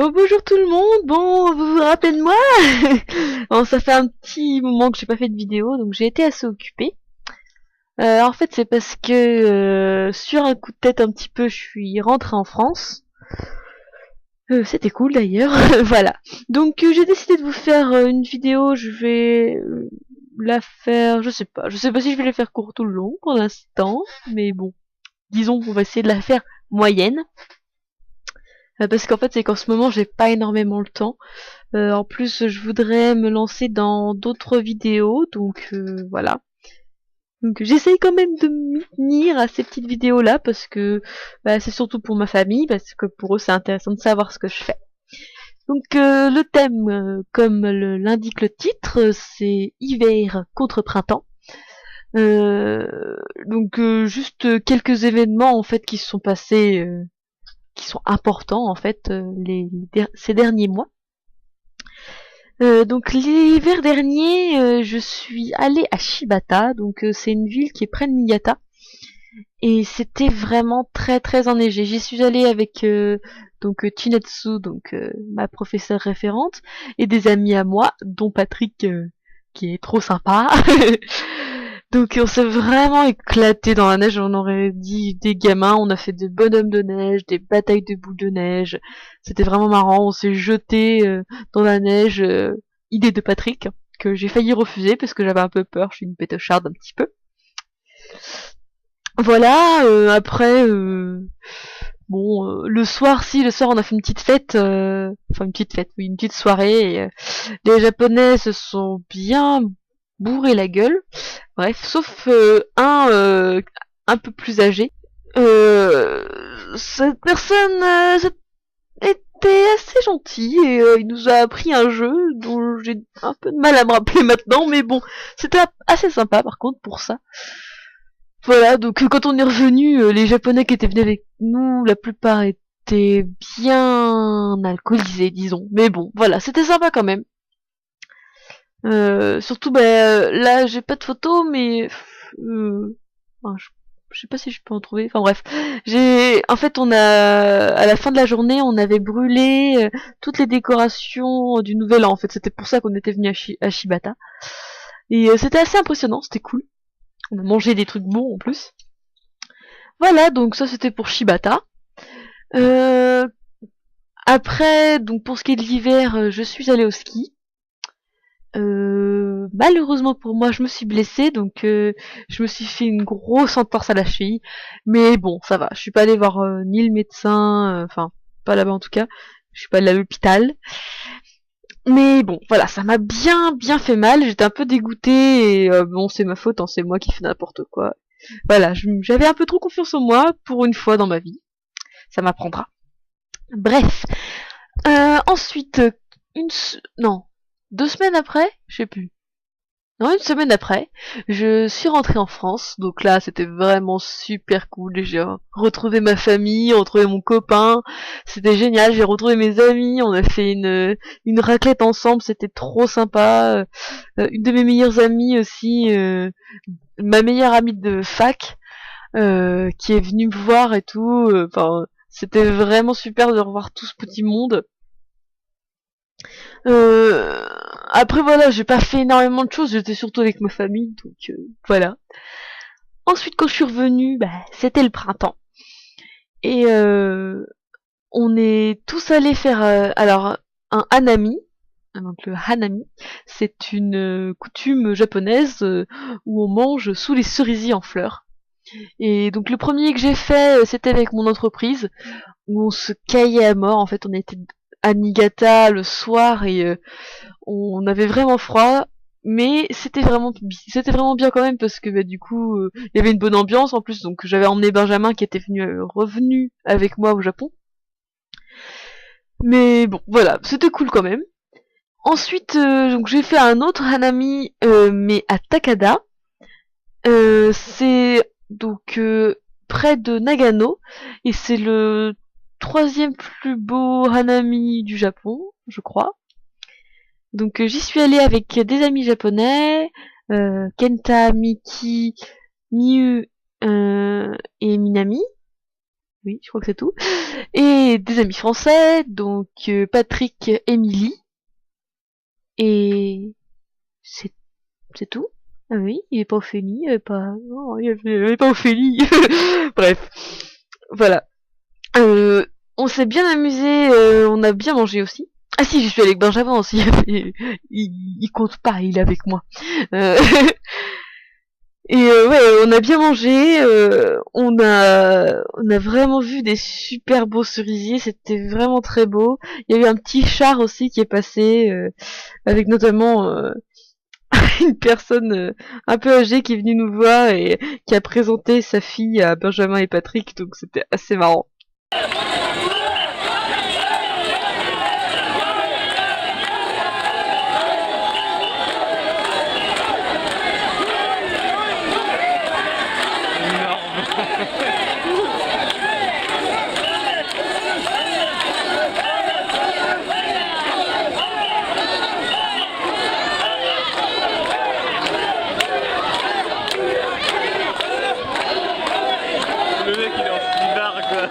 Bon, bonjour tout le monde, bon, vous vous rappelez de moi? Bon, ça fait un petit moment que j'ai pas fait de vidéo, donc j'ai été assez occupée. En fait, c'est parce que sur un coup de tête un petit peu, je suis rentrée en France. C'était cool d'ailleurs, voilà. Donc j'ai décidé de vous faire une vidéo, je vais la faire, je sais pas si je vais la faire courte ou long pour l'instant, mais bon, disons qu'on va essayer de la faire moyenne. Parce qu'en fait, c'est qu'en ce moment, j'ai pas énormément le temps. En plus, je voudrais me lancer dans d'autres vidéos, donc voilà. Donc j'essaye quand même de m'y tenir à ces petites vidéos-là, parce que c'est surtout pour ma famille, parce que pour eux, c'est intéressant de savoir ce que je fais. Donc le thème, comme l'indique le titre, c'est hiver contre printemps. Donc juste quelques événements en fait qui se sont passés, qui sont importants en fait ces derniers mois. Donc l'hiver dernier, je suis allée à Shibata, donc c'est une ville qui est près de Niigata, et c'était vraiment très très enneigé. J'y suis allée avec donc Chinatsu, donc ma professeure référente, et des amis à moi, dont Patrick, qui est trop sympa. Donc on s'est vraiment éclaté dans la neige, on aurait dit des gamins, on a fait des bonhommes de neige, des batailles de boules de neige, c'était vraiment marrant, on s'est jeté dans la neige, idée de Patrick, que j'ai failli refuser parce que j'avais un peu peur, je suis une pétocharde un petit peu. Voilà, après, bon, le soir on a fait une petite fête, enfin une petite fête, oui, une petite soirée, et, les Japonais se sont bien bourré la gueule. Bref, sauf un peu plus âgé. Cette personne était assez gentil et il nous a appris un jeu dont j'ai un peu de mal à me rappeler maintenant, mais bon, c'était assez sympa par contre pour ça. Voilà, donc quand on est revenu, les Japonais qui étaient venus avec nous, la plupart étaient bien alcoolisés, disons. Mais bon, voilà, c'était sympa quand même. Surtout, là, j'ai pas de photos, mais enfin, je sais pas si je peux en trouver. Enfin bref, en fait, à la fin de la journée, on avait brûlé toutes les décorations du Nouvel An. En fait, c'était pour ça qu'on était venu à Shibata. Et c'était assez impressionnant, c'était cool. On a mangé des trucs bons en plus. Voilà, donc ça c'était pour Shibata. Euh, Après, donc pour ce qui est de l'hiver, je suis allée au ski. Malheureusement pour moi, je me suis blessée, donc je me suis fait une grosse entorse à la cheville. Mais bon, ça va. Je suis pas allée voir ni le médecin, enfin pas là-bas en tout cas. Je suis pas allée à l'hôpital. Mais bon, voilà, ça m'a bien bien fait mal. J'étais un peu dégoûtée et bon, c'est ma faute, hein, c'est moi qui fais n'importe quoi. Voilà, j'avais un peu trop confiance en moi pour une fois dans ma vie. Ça m'apprendra. Bref. Ensuite, non, 2 semaines après, je sais plus. Non, une semaine après, je suis rentrée en France, donc là c'était vraiment super cool. J'ai retrouvé ma famille, retrouvé mon copain, c'était génial. J'ai retrouvé mes amis, on a fait une raclette ensemble, c'était trop sympa. Une de mes meilleures amies aussi, ma meilleure amie de fac, qui est venue me voir et tout. Enfin, c'était vraiment super de revoir tout ce petit monde. Euh, Après voilà, j'ai pas fait énormément de choses, j'étais surtout avec ma famille, donc voilà. Ensuite quand je suis revenue, c'était le printemps. Et on est tous allés faire alors un hanami. Donc le hanami, c'est une coutume japonaise où on mange sous les cerisiers en fleurs. Et donc le premier que j'ai fait, c'était avec mon entreprise, où on se caillait à mort. En fait, on était à Niigata le soir et on avait vraiment froid, mais c'était vraiment bien quand même parce que du coup il y avait une bonne ambiance en plus, donc j'avais emmené Benjamin qui était revenu avec moi au Japon. Mais bon, voilà, c'était cool quand même. Ensuite, donc j'ai fait un autre hanami, mais à Takada. C'est donc près de Nagano et c'est le troisième plus beau hanami du Japon, je crois. Donc j'y suis allée avec des amis japonais, Kenta, Miki, Miu et Minami. Oui, je crois que c'est tout. Et des amis français, donc Patrick, Émilie, et c'est c'est tout. Ah oui, il est pas Ophélie, pas... Non, il est pas Ophélie. Bref, voilà. Euh, on s'est bien amusé, on a bien mangé aussi. Ah si, je suis avec Benjamin aussi. Il compte pas, il est avec moi. Euh, et ouais, on a bien mangé. On a vraiment vu des super beaux cerisiers. C'était vraiment très beau. Il y a eu un petit char aussi qui est passé, avec notamment une personne un peu âgée qui est venue nous voir et qui a présenté sa fille à Benjamin et Patrick. Donc c'était assez marrant. Le mec il est en slibard quoi.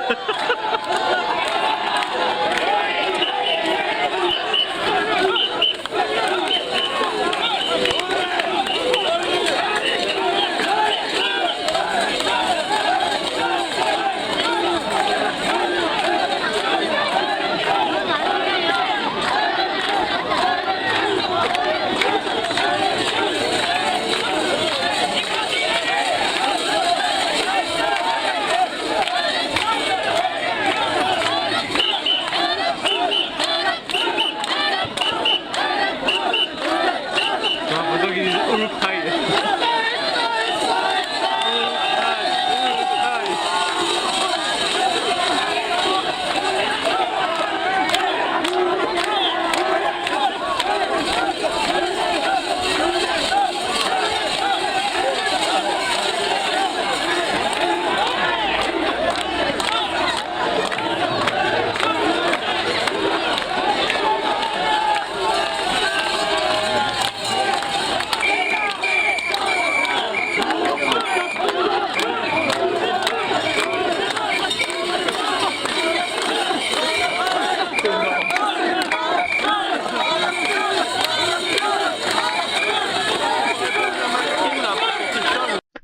J'ai l'impression qu'ils disent Ultraï.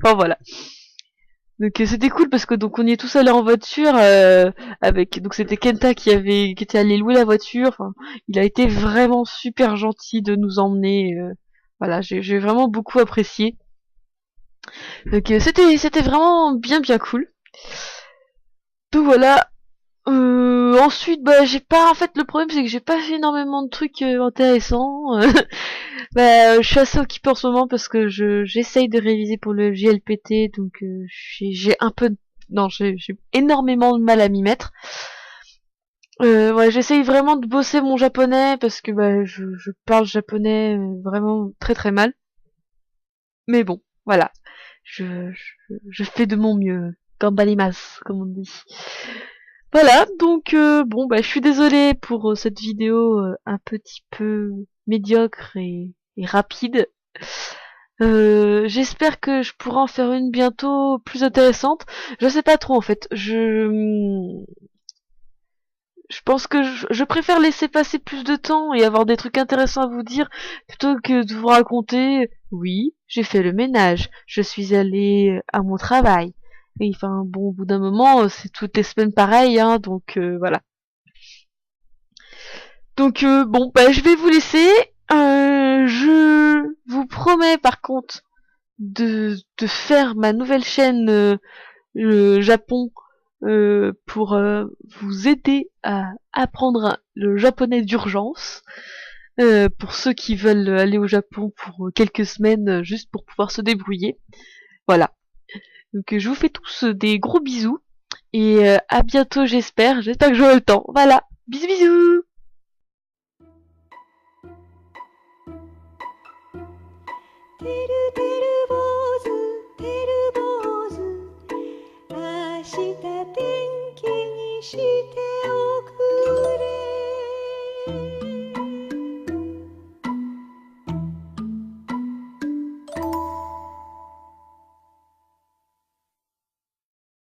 Enfin voilà. Donc c'était cool parce que donc on y est tous allés en voiture avec donc c'était Kenta qui était allé louer la voiture. Enfin, il a été vraiment super gentil de nous emmener. Voilà, j'ai vraiment beaucoup apprécié. Donc c'était vraiment bien cool. Donc voilà. Ensuite, bah j'ai pas. En fait, le problème c'est que j'ai pas fait énormément de trucs intéressants. Bah, je suis assez occupée en ce moment parce que j'essaye de réviser pour le JLPT, donc j'ai un peu, non, j'ai énormément de mal à m'y mettre. Ouais, j'essaye vraiment de bosser mon japonais parce que bah je parle japonais vraiment très mal. Mais bon, voilà, je fais de mon mieux, gambarimasu comme on dit. Voilà, donc bon bah je suis désolée pour cette vidéo un petit peu médiocre et rapide. J'espère que je pourrai en faire une bientôt plus intéressante. Je sais pas trop en fait. Je pense que je préfère laisser passer plus de temps et avoir des trucs intéressants à vous dire plutôt que de vous raconter. Oui, j'ai fait le ménage. Je suis allée à mon travail. Et enfin bon, au bout d'un moment, c'est toutes les semaines pareil, hein. Donc voilà. Donc bon, bah je vais vous laisser. Je vous promets par contre de faire ma nouvelle chaîne le Japon pour vous aider à apprendre le japonais d'urgence. Pour ceux qui veulent aller au Japon pour quelques semaines juste pour pouvoir se débrouiller. Voilà. Donc je vous fais tous des gros bisous et à bientôt j'espère. J'espère que j'aurai le temps. Voilà. Bisous bisous. てるてる坊主てる坊主明日天気にして